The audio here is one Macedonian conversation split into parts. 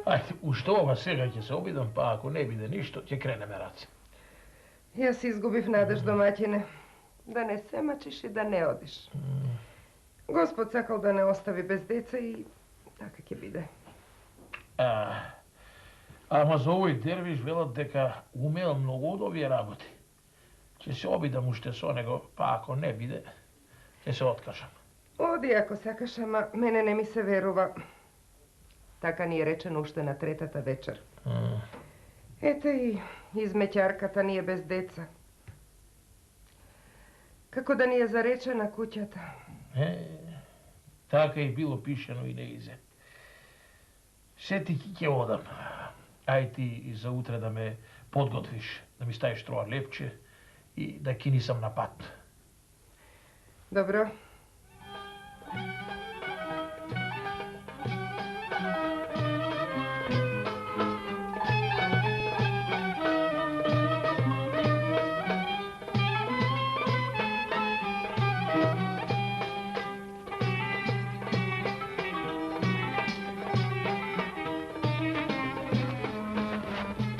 Ајде, уште ова сега ќе се обидам, па ако не биде ништо, ќе кренеме раце. Јас изгубив надеж, домаќине. Да не се мачиш и да не одиш. Господ сакал да не остави без деца и така ќе биде. Ама за овој дервиш велат дека умеел многу од овие работи. Ќе се обидам уште со него, па ако не биде, ќе се откажам. Оди ако сакаш, ама мене не ми се верува. Така ни е речено уште на третата вечер. Ете и измеќарката ни е без деца. Како да ни е заречена куќата. Така и било пишено и неизе. Сетики ќе одам. Ај ти и за утре да ме подготвиш, да ми ставиш троа лепче и да кинисам на пат. Добро.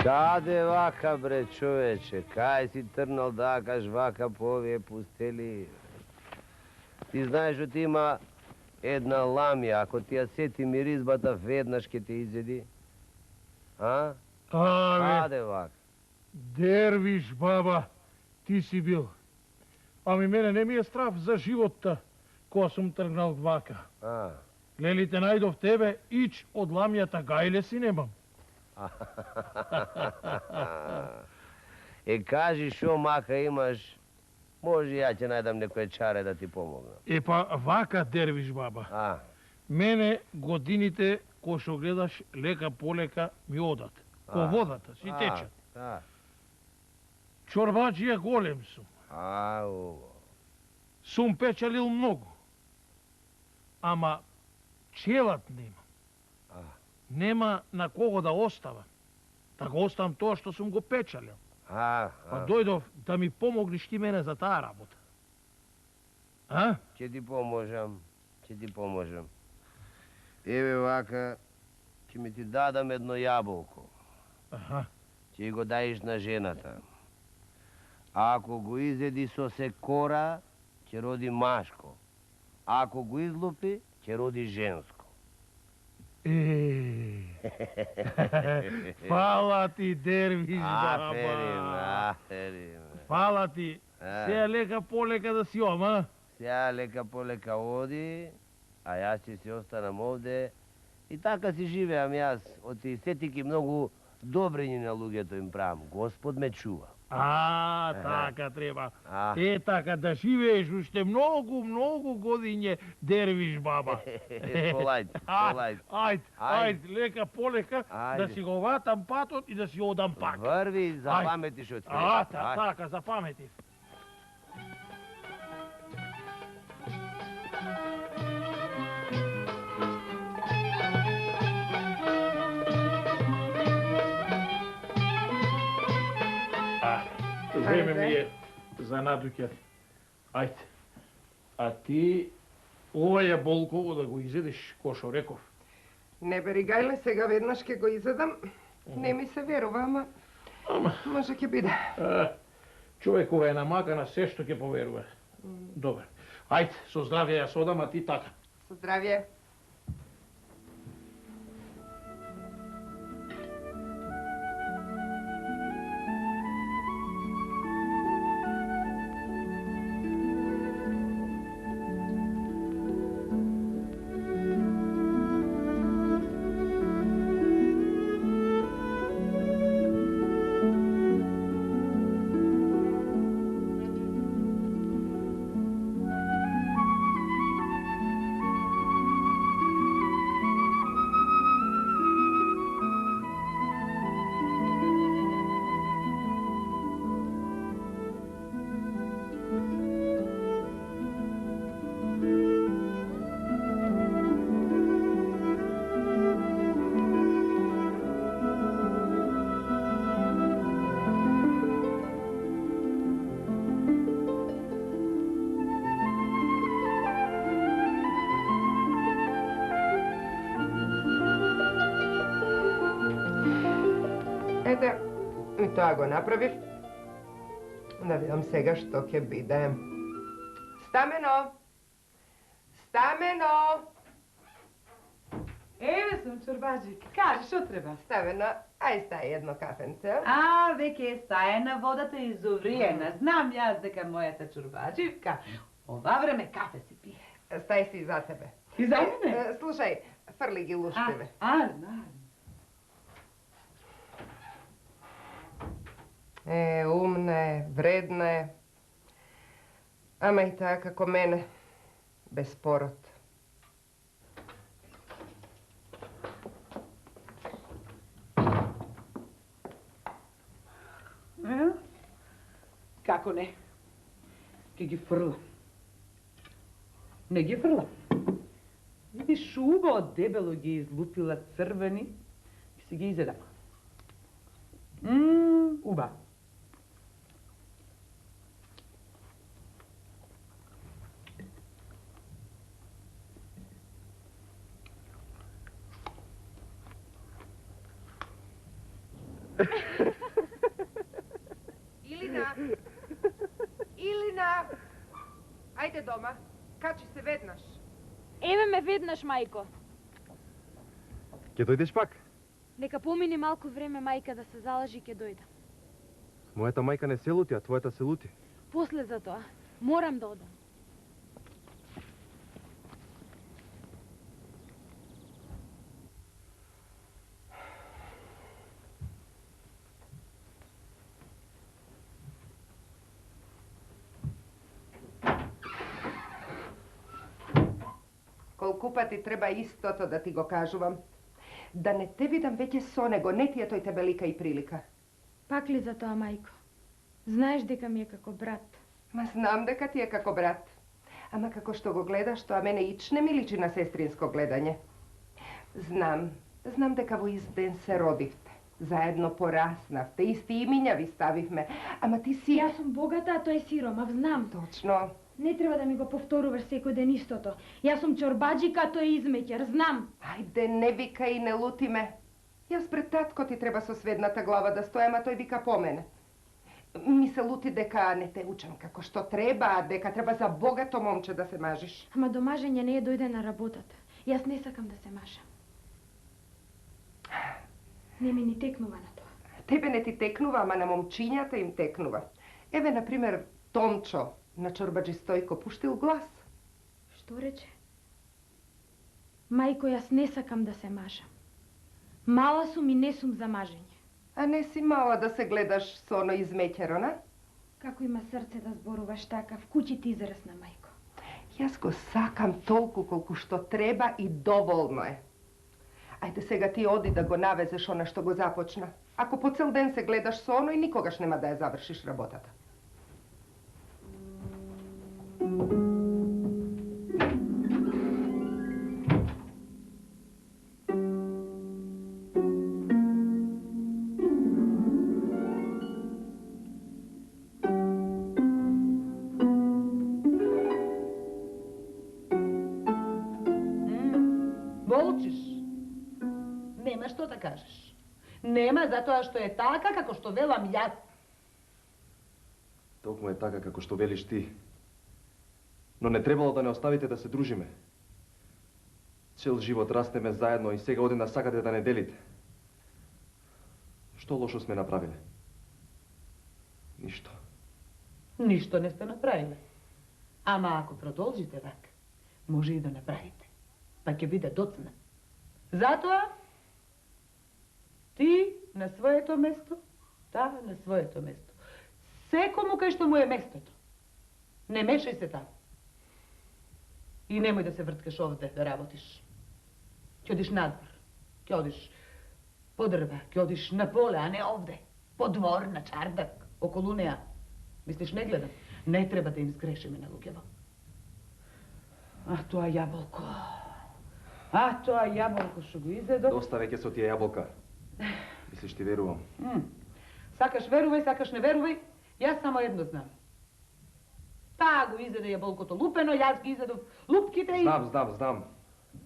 Каде вака, бре, човече? Кај си трнал да акаш вака по овие пустели? Ти знаеш што ти има една ламја, ако ти ја сети миризбата, веднаш ке те изеди? Каде вака? Дервиш, баба, ти си бил. Ами мене не ми е страв за животта, кога сум тргнал вака. Лелите најдов тебе, ич од ламјата гајле си немам. Кажи шо мака имаш, може ја ќе најдам некој чаре да ти помогнам. Па вака, Дервиш, баба. Мене годините, кој шо гледаш, лека полека ми одат. Ко водата си течат. Чорбаджија голем сум. Сум печалил многу. Ама челат нема. Нема на кого да оставам. Да го оставам тоа што сум го печалил. Па дојдов да ми помогнеш ти мене за таа работа. Ќе ти поможам, ќе ти поможам. Еве вака, ќе ми ти дадам едно јаболко. Ќе го даиш на жената. Ако го изеди со секора, ќе роди машко. Ако го излупи, ќе роди женско. Фала ти, Дервиш, баба. Аферин. Фала ти. Сеја лека полека да си ом, Сеја лека полека оди, а јас ќе си останам овде и така си живеам јас. Од ти сетики многу добрини на луѓето им правам. Господ ме чува. Така треба. Така да живееш уште многу годиње, Дервиш, баба. Ајде, лека полека, да си го ватам патот и да си одам пак. Врви, запаметиш од света. Така, запаметив. Време ми е за надуќат. Ајде. А ти овај болково да го изедеш, кој шо реков. Не бери гајле, сега веднаш ке го изедам. Не ми се верува, ама може ќе биде. Човек кога е намакана, се што ќе поверува. Добре. Ајде, со здравје јас одам, а ти така. Со здравје. Ете, и тоа го направив. Да видам сега што ќе биде. Стамено! Стамено! Еве сум, Чорбаджик. Кажи, што треба? Стамено, ај стај едно кафенце. А, веќе е стаена, водата е изовриена. Знам јас дека мојата Чорбадживка ова време кафе си пие. Стај си за тебе. И за мене? Слушај, фрли ги луштиве. Наравно. Умна е, вредна е. Ама и таа како мене, без пород. Како не? Ке ги фрлам. Не ги фрлам. Видиш, убаво дебело ги излупила црвени и си ги изедам. Уба. Илина! Ајде дома, качи се веднаш. Еве ме веднаш, мајко. Ќе дојдеш пак? Нека помине малку време мајка да се залажи и ќе дојдам. Мојата мајка не се лути, а твојата се лути. После за тоа, морам да одам. Колку пати треба истото да ти го кажувам. Да не те видам веќе со него, не ти е тој тебе лика и прилика. Пак ли за тоа, мајко? Знаеш дека ми е како брат. Ма знам дека ти е како брат. Ама како што го гледаш, тоа мене ич не ми личи на сестринско гледање. Знам дека во ист ден се родивте. Заедно пораснавте, исти имиња ви ставивме. Ама ти си... Јас сум богата, а тој е сиромав, знам. Точно. Не треба да ми го повторуваш секој ден истото. Јас сум Чорбаджика, а тој е измеќар, знам. Ајде, не вика и не лути ме. Јас пред татко ти треба со сведната глава да стојам, а тој вика по мене. Ми се лути дека не те учам како што треба, дека треба за богато момче да се мажиш. Ама до мажење не е дојде на работата. Јас не сакам да се мажам. Не ми ни текнува на тоа. Тебе не ти текнува, ама на момчињата им текнува. Еве, например, Томчо на Чорбаджи Стојко пуштил глас. Што рече? Мајко, јас не сакам да се мажам. Мала сум и не сум за мажење. А не си мала да се гледаш со оно измеќеро, на? Како има срце да зборуваш така, вкучит израз на мајко. Јас го сакам толку колку што треба и доволно е. Ајде сега ти оди да го навезеш она што го започна. Ако по цел ден се гледаш со оно и никогаш нема да ја завршиш работата. Нема затоа што е така како што велам јас. Толку е така како што велиш ти. Но не требало да не оставите да се дружиме. Цел живот растеме заедно и сега одена сакате да не делите. Што лошо сме направиле? Ништо. Ништо не сте направиле. Ама ако продолжите така, може и да направите. Па ќе биде доцна. Затоа ти на своето место, таа на своето место. Секому кај што му е местото. Не мешај се таму. И немој да се врткаш овде да работиш. Ќе одиш надвор, ќе одиш по дрва, ќе одиш на поле, а не овде. По двор, на чардак, околу неа. Мислиш, не гледам? Не треба да им сгрешиме на луѓево. А тоа јаболко. А тоа јаболко што го изедо. Доста веќе со тие јаболка. Мислиш, ти верувам? Сакаш верувај, сакаш не верувај, јас само едно знам. Таа го изеде јаболкото лупено, јас ги изедов лупките и... Знам.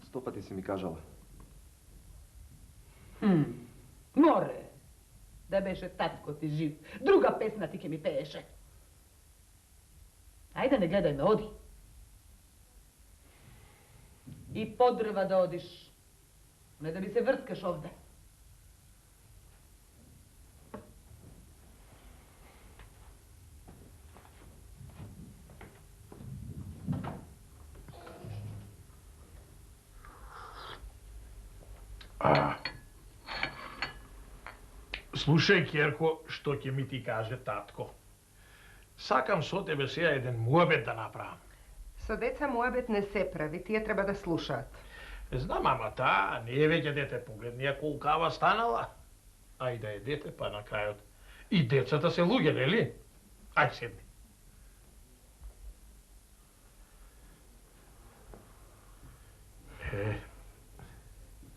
100 пати си ми кажала. Море. Да да беше татко ти жив. Друга песна ти ке ми пееше. Ајде, не гледај ме, оди. И подрва да одиш. Не да ми се врткаш овде. Слушај, Керко, што ќе ми ти каже татко. Сакам со тебе сега еден муабет да направам. Со деца муабет не се прави, тие треба да слушаат. Знам, ама таа не е веќе дете, погледни ја колкава станала. А и да е дете, па на крајот. И децата се луѓе, нели? Ај седни.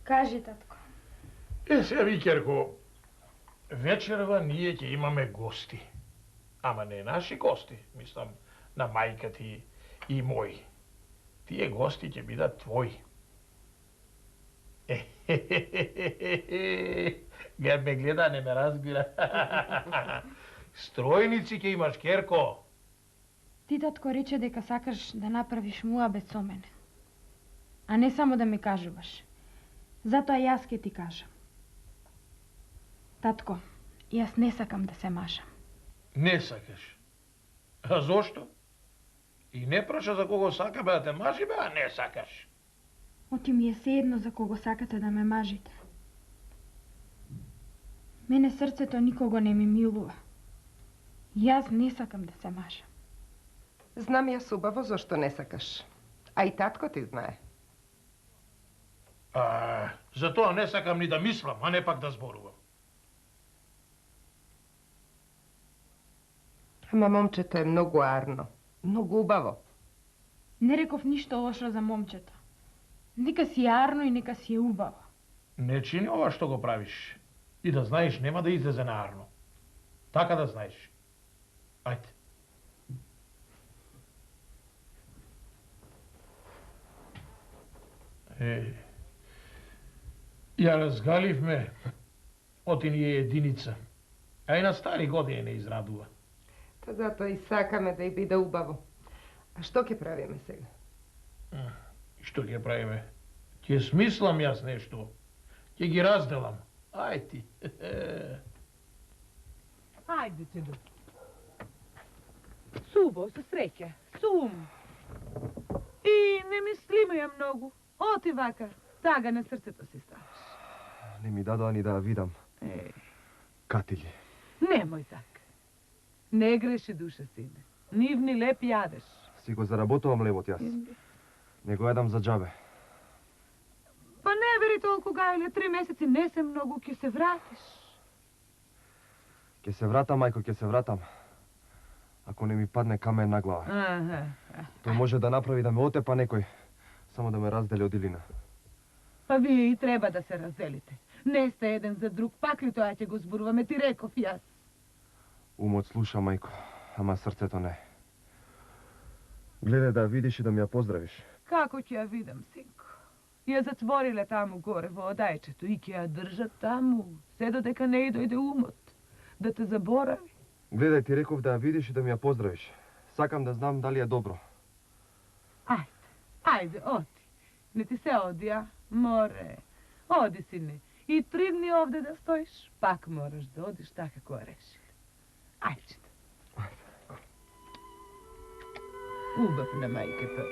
Кажи, татко. Сега ви, Керко, вечерва ние ќе имаме гости. Ама не наши гости, мислам на мајка ти и мој. Тие гости ќе бидат твои. Геб ме гледа, не ме разбира. Стројници ќе имаш, Керко. Ти, татко, рече дека сакаш да направиш муабет со мене. А не само да ми кажуваш. Затоа јас ќе ти кажам. Татко, јас не сакам да се мажам. Не сакаш. А зошто? И не праша за кого сакаме да те мажиме, а не сакаш. Оти ми е седно за кого сакате да ме мажите. Мене срцето никого не ми милува. Јас не сакам да се мажам. Знам јас убаво зошто не сакаш. А и татко ти знае. Затоа не сакам ни да мислам, а не пак да зборувам. Ама момчето е многу арно. Многу убаво. Не реков ништо лошо за момчето. Нека си арно и нека си е убаво. Не чини ова што го правиш. И да знаеш, нема да излезе на арно. Така да знаеш. Ајде. Ја разгаливме, оти ни е единица. А и на стари години не израдува. Та затоа и сакаме да и биде убаво. А што ќе правиме сега? Што ќе правиме? Ќе смислам јас нешто. Ќе ги разделам. Ај ти. Ајде, чедо. Субо, со среќа. Сум. И не мислиме ја многу. Оти вака. Тага на срцето си ставиш. Не ми дадоа ни да ја видам. Кати ги. Немој така. Не греши душа, сине. Нивни леп јадеш. Си го заработувам левот јас. Не го јадам за џабе. Па не вери толку, Гајле, 3 месеци не се многу, ќе се вратиш. Ќе се вратам, мајко, ќе се вратам. Ако не ми падне камен на глава. Тој може да направи да ме отепа некој, само да ме раздели од Илина. Па вие и треба да се разделите. Не сте еден за друг, пак ли тоа ќе го зборуваме, ти реков јас. Умот слуша, мајко, ама срцето не. Гледај да ја видиш и да ми ја поздравиш. Како ќе ја видам, синко? Ја затвориле таму горе во одајчето и ќе ја држат таму, се додека не и дојде умот. Да те заборави. Гледај, ти реков да ја видиш и да ми ја поздравиш. Сакам да знам дали е добро. Ајде, оди. Не ти се оди, а? Море. Оди, сине. И 3 дни овде да стоиш, пак мораш да одиш така како решил. Ајде. Убав на мајката.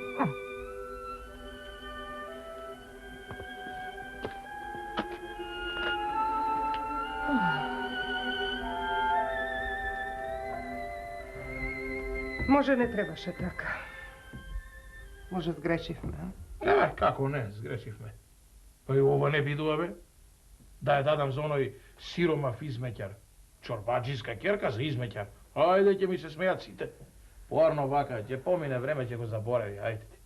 Може не требаше така. Може сгрешивме, а? Како не, сгрешивме. Па и ова не бидува, бе. Да ја дадам за оној сиромав измеќар. Чорбаджиска керка за измеќар. Ајде, ќе ми се смејат сите. Поарно вака, ќе помине време, ќе го заборави. Ајде ти.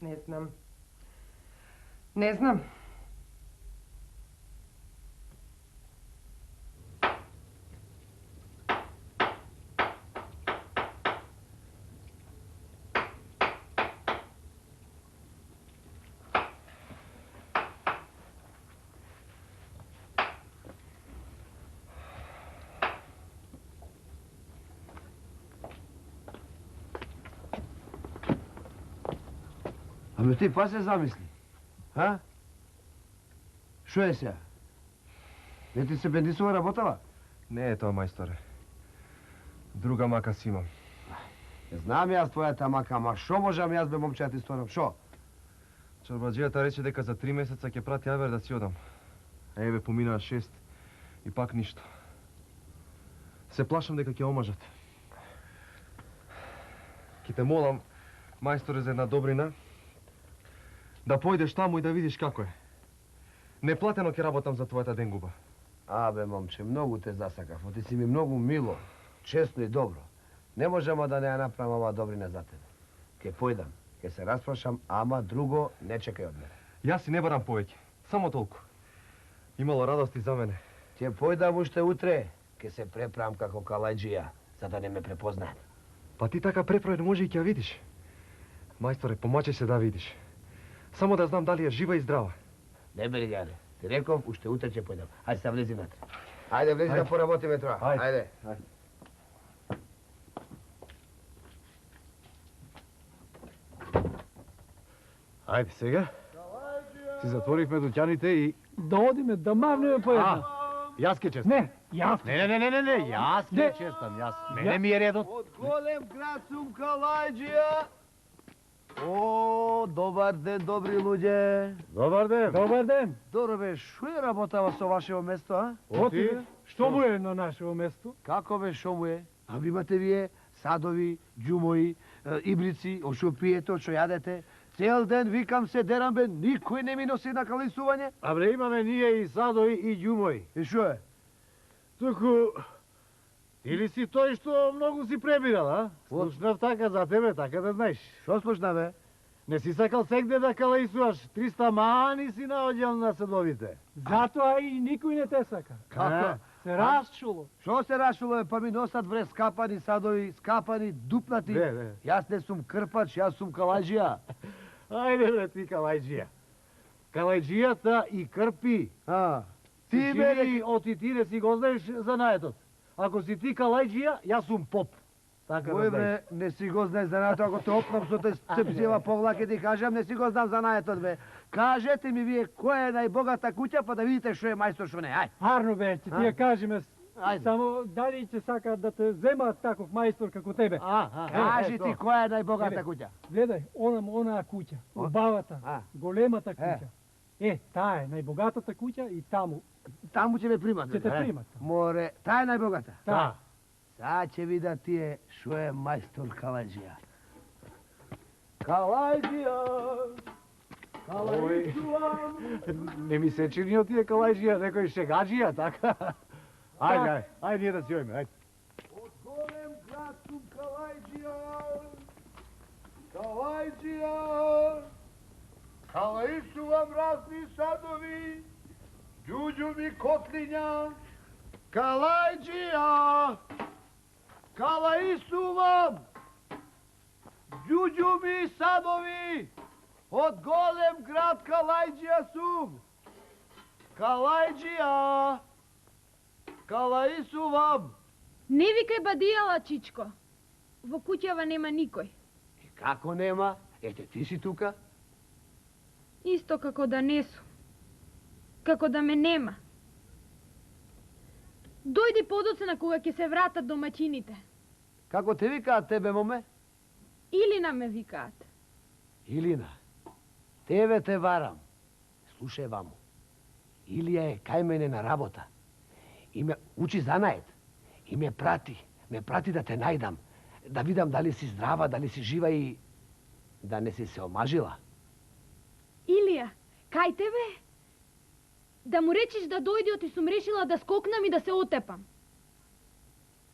Не знам. Не знам. Ами ти па се замисли. А? Шо е сега? Не ти се бендисува работава? Не е тоа, мајсторе. Друга мака си имам. Знам јас твојата мака, ама шо можам јас бе момче да ти сторам? Шо? Чорбаджијата рече дека за 3 месеца ќе прати авер да си одам. А еве поминаа 6 и пак ништо. Се плашам дека ќе омажат. Ке те молам, мајсторе, за една добрина, да појдеш таму и да видиш како е. Неплатено ќе работам за твојата денгуба. Абе, момче, многу те засакав, ти си ми многу мило, честно и добро. Не можемо да не ја направам оваа добрина за тебе. Ке појдам, ке се распрашам, ама друго не чекај од мене. Јас си не барам повеќе, само толку. Имало радости за мене. Ќе појдам уште утре, ке се преправам како калајџија, за да не ме препознаат. Па ти така преправен може и ќе ја видиш. Мајсторе, помачи се да видиш. Само да знам дали е жива и здрава. Не бери, гајле. Ти реков, уште утре ќе појдам. Ајде се влези натре. Ајде, влези да поработиме тоа. Ајде. Ајде сега. Си затворивме дуќаните и... Да одиме, да мавнеме по една. Јас ке честам. Не, јас. Не, јас ке честам, јас. Мене ми е редот. Од голем град сум Калајџија. О, добар ден, добри луѓе. Добар ден. Добар ден. Добро бе, шо е работава со вашево место, а? Оти, што му е на нашево место? Како бе, шо му е? А ви имате вие садови, ѓумои, ибрици, од шо пиете, од шо јадете. Цел ден викам се дерам бе, никој не ми носи на калисување. А бре, имаме ние и садови и ѓумои. И шо е? Туку... Или си тој што многу си пребирал, а? Слушнав така за тебе, така да знаеш. Шо слушна бе? Не си сакал сегде да калаисуваш, 300 мани си наоѓал на садовите. Затоа и никој не те сака. Како? Се расчуло. Шо се рашуло бе, па ми носат вре скапани садови, скапани, дупнати. Бе. Јас не сум крпач, јас сум Калајџија. Ајде бе ти калајџија. Калајџијата и крпи. А, Ти ти бе, бе, оти ти не си го знаеш занаетот. Ако си ти калајџија, јас сум поп. Така Кој да бе, знаеш. не си го знаеш занаето, ако те опнам со тој цепзива повла, ке ти кажам, не си го знам занаетот бе. Кажете ми вие, која е најбогата куќа, па да видите што е мајстор, што не, ај. Арно бе, ќе ти ја кажеме. Ајде. Само дали ќе сакаат да те земаат таков мајстор како тебе. Кажи ти која е најбогата куќа. Гледај, онаа куќа, убавата, А. големата куќа. Таа е најбогатата куќа и таму Таму ќе ме примат. ќе те примат. Море, таа е најбогата. Таа. Сега ќе видат тие што е мајстор Калајџија. Калајџија, Калајџија. Не ми се чини од тие калајџија, некој шегаџија, така? Ајде ние да си ојме, ајде. Од голем град сум Калајџија, Калајџија. Калаисувам разни садови, ѓуѓу ми котлиња. Калајџија, калаисувам, ѓуѓу ми садови, од голем град Калајџија сум. Калајџија, калаисувам. Не викај бадијала, чичко. Во куќава нема никој. И како нема? Ете, ти си тука? Исто како да не сум. Како да ме нема. Дојди подоцна кога ќе се вратат домаќините. Како те викаат тебе, моме? Илина ме викаат. Илина, тебе те варам. Слушај ваму. Илија е кај мене на работа. И ме учи занаед. И ме прати да те најдам. Да видам дали си здрава, дали си жива и да не си се омажила. Илија, кај тебе? Да му речиш да дојде, оти сум решила да скокнам и да се отепам.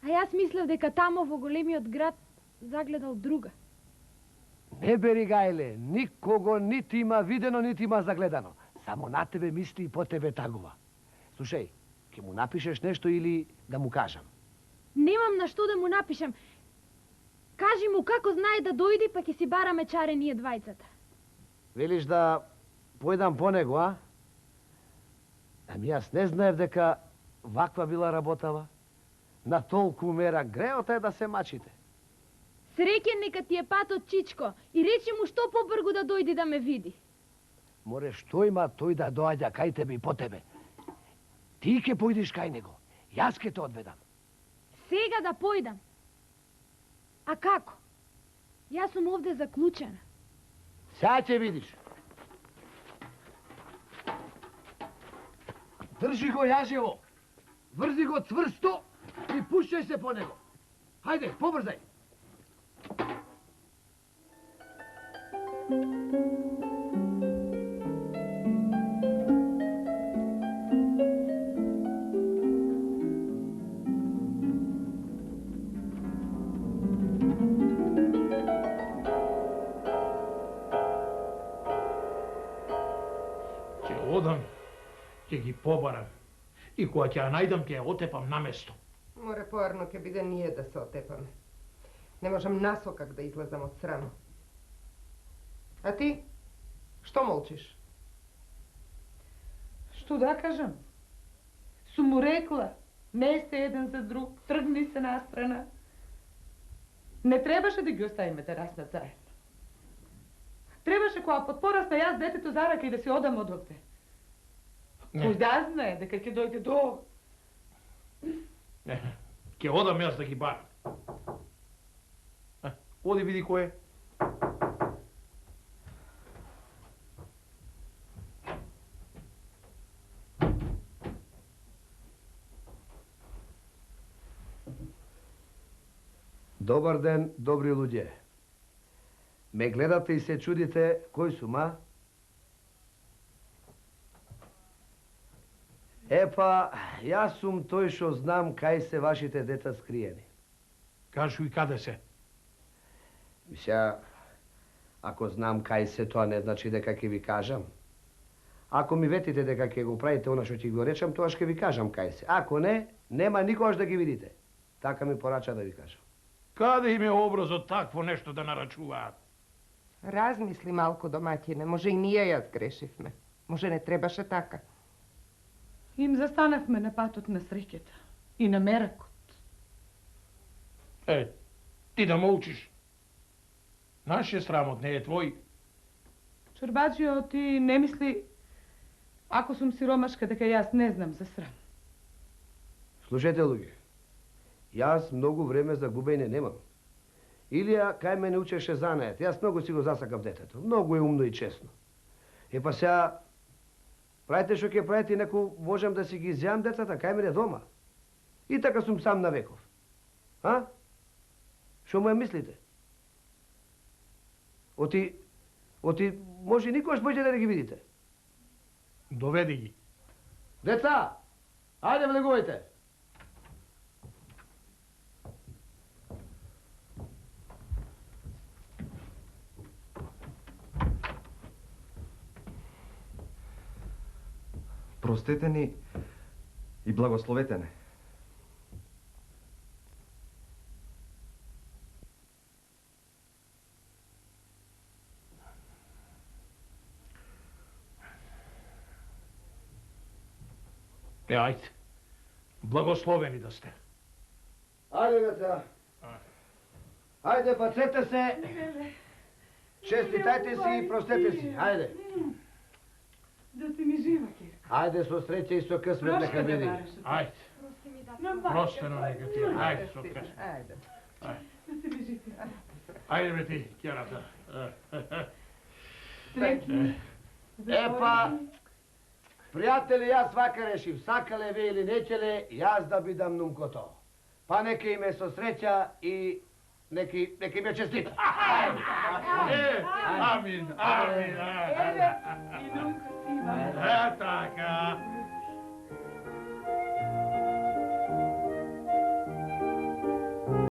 А јас мислев дека тамо во големиот град загледал друга. Не бери, гајле, никого нити има видено, нити има загледано. Само на тебе мисли и по тебе тагува. Слушај, ќе му напишеш нешто или да му кажам? Немам на што да му напишам. Кажи му како знае да дојде, па ќе си бараме чаре ние двајцата. Велиш да појдам по него, а? Ами јас не знаев дека ваква била работава. На толку мера греот е да се мачите. Среќен нека ти е патот, Чичко, и речи му што побргу да дојди да ме види. Море, што има тој да доаѓа кај тебе и по тебе? Ти ќе појдеш кај него, јас ќе те одведам. Сега да појдам. А како? Јас сум овде заклучена. Сега ќе видиш. Држи го јажево, врзи го цврсто и пушчај се по него. Хајде, побрзај. Ќе одам, ќе ги побарам. И кога ќе ја најдам, ќе ја отепам на место. Море поарно ќе биде ние да се отепаме. Не можам насокак да излезам од срам. А ти? Што молчиш? Што да кажам? Сум му рекла, не сте еден за друг, тргни се настрана. Не требаше да ги оставиме да раснат заедно. Требаше кога подпорасна јас детето за рака и да си одам од овде. Кој да знае дека ќе дојде до... Не, ќе одам јас да ги барам. Оди види кој е. Добар ден, добри луѓе. Ме гледате и се чудите кој сум, а? Епа, јас сум тој што знам кај се вашите деца скриени. Кажу и каде се. Мисля, ако знам кај се, тоа не значи дека ќе ви кажам. Ако ми ветите дека ќе го правите она што ќе го речам, тоа ќе ви кажам кај се. Ако не, нема никогаш да ги видите. Така ми порача да ви кажам. Каде им е образот такво нешто да нарачуваат? Размисли малку, домаќине, може и ние ја сгрешивме. Може не требаше така. Им застанавме на патот на среќата и на меракот. Ти да молчиш. Нашиот срамот не е твој. Чорбаджио, ти не мисли, ако сум сиромашка, дека јас не знам за срам. Слушајте, луѓе, јас многу време за губење немам. Илија кај мене учеше занает, јас многу си го засакав детето. Многу е умно и честно. Епа сега, правите што ќе правите, неко можам да си ги изјавам децата кај мене дома. И така сум сам на веков. А? Што му ја мислите? Оти, може никош може да ги видите. Доведи ги. Деца, ајде влегувајте. Простете ни и благословете не. Ајде. Благословени да сте. Ајде, деца. Ајде, бацете се. Честитајте си и простете си. Ајде. Да си ми жива, Кирко. Ајде со среќа и со късмет нека биде. Ајде. Простено нека ти. Ајде со късмет. Ајде. Да си ми жива. Ајде бе ти, Кјарата. Среќни. Епа, пријатели, јас вака решив, сакале ве или нечеле, јас да бидам нумкото. Па нека им е со среќа и нека им е честит. Амин, амин. Еве, и нумка си има. Така.